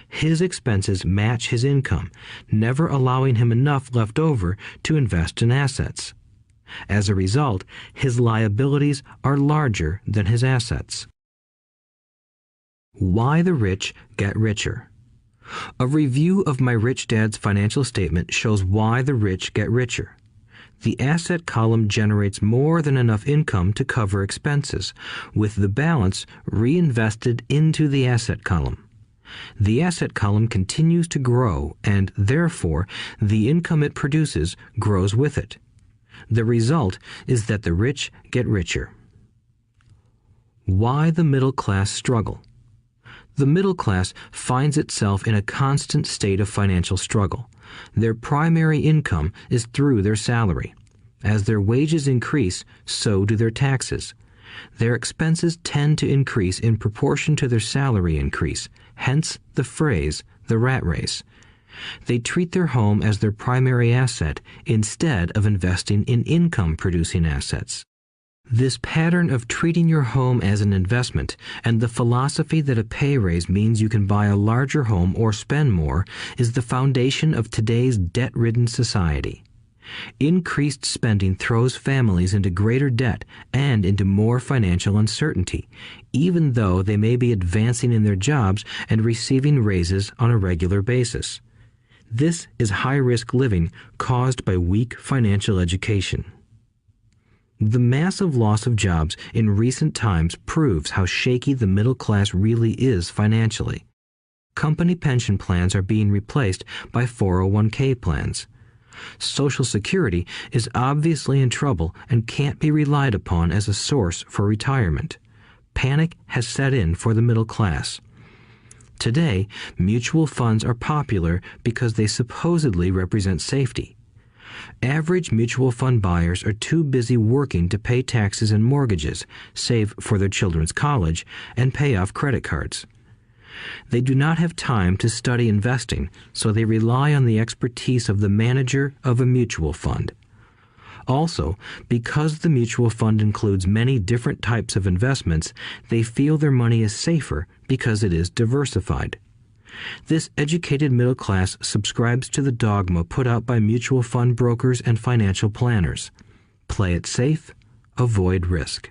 His expenses match his income, never allowing him enough left over to invest in assets. As a result, his liabilities are larger than his assets. Why the rich get richer. A review of my Rich Dad's financial statement shows why the rich get richer. The asset column generates more than enough income to cover expenses, with the balance reinvested into the asset column. The asset column continues to grow, and therefore the income it produces grows with it. The result is that the rich get richer. Why the middle class struggle. The middle class finds itself in a constant state of financial struggle. Their primary income is through their salary. As their wages increase, so do their taxes. Their expenses tend to increase in proportion to their salary increase, hence the phrase, the rat race. They treat their home as their primary asset instead of investing in income-producing assets. This pattern of treating your home as an investment and the philosophy that a pay raise means you can buy a larger home or spend more is the foundation of today's debt-ridden society. Increased spending throws families into greater debt and into more financial uncertainty, even though they may be advancing in their jobs and receiving raises on a regular basis. This is high-risk living caused by weak financial education. The massive loss of jobs in recent times proves how shaky the middle class really is financially. Company pension plans are being replaced by 401k plans. Social Security is obviously in trouble and can't be relied upon as a source for retirement. Panic has set in for the middle class. Today, mutual funds are popular because they supposedly represent safety. Average mutual fund buyers are too busy working to pay taxes and mortgages, save for their children's college, and pay off credit cards. They do not have time to study investing, so they rely on the expertise of the manager of a mutual fund. Also, because the mutual fund includes many different types of investments, they feel their money is safer because it is diversified. This educated middle class subscribes to the dogma put out by mutual fund brokers and financial planners. Play it safe, avoid risk.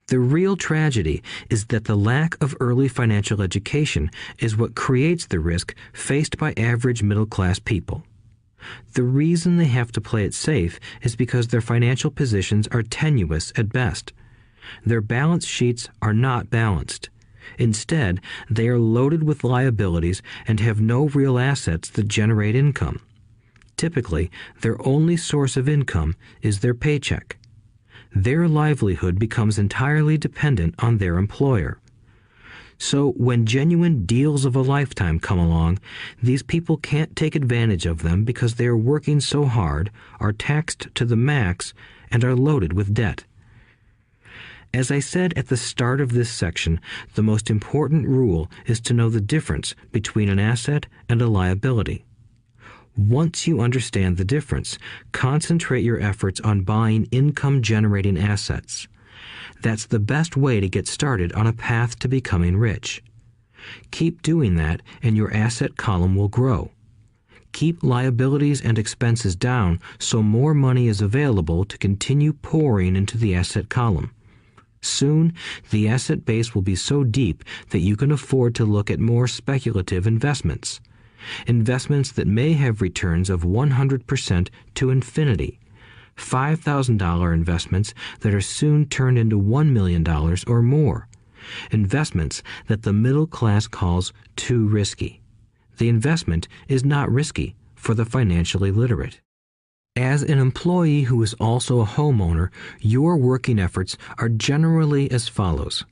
The real tragedy is that the lack of early financial education is what creates the risk faced by average middle class people. The reason they have to play it safe is because their financial positions are tenuous at best. Their balance sheets are not balanced. Instead, they are loaded with liabilities and have no real assets that generate income. Typically, their only source of income is their paycheck. Their livelihood becomes entirely dependent on their employer. So when genuine deals of a lifetime come along, these people can't take advantage of them because they are working so hard, are taxed to the max, and are loaded with debt. As I said at the start of this section, the most important rule is to know the difference between an asset and a liability. Once you understand the difference, concentrate your efforts on buying income-generating assets. That's the best way to get started on a path to becoming rich. Keep doing that and your asset column will grow. Keep liabilities and expenses down so more money is available to continue pouring into the asset column. Soon, the asset base will be so deep that you can afford to look at more speculative investments. Investments that may have returns of 100% to infinity. $5,000 investments that are soon turned into $1 million or more. Investments that the middle class calls too risky. The investment is not risky for the financially literate. As an employee who is also a homeowner, your working efforts are generally as follows.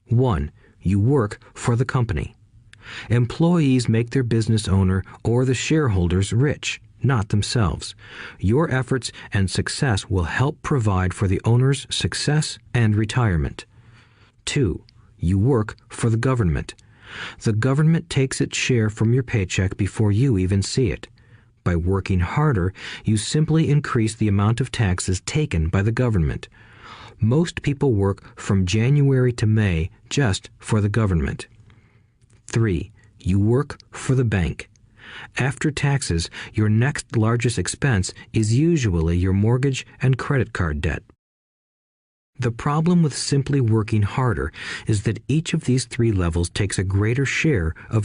1. You work for the company. Employees make their business owner or the shareholders rich, not themselves. Your efforts and success will help provide for the owner's success and retirement. 2. You work for the government. The government takes its share from your paycheck before you even see it. By working harder, you simply increase the amount of taxes taken by the government. Most people work from January to May just for the government. 3. You work for the bank. After taxes, your next largest expense is usually your mortgage and credit card debt. The problem with simply working harder is that each of these three levels takes a greater share of your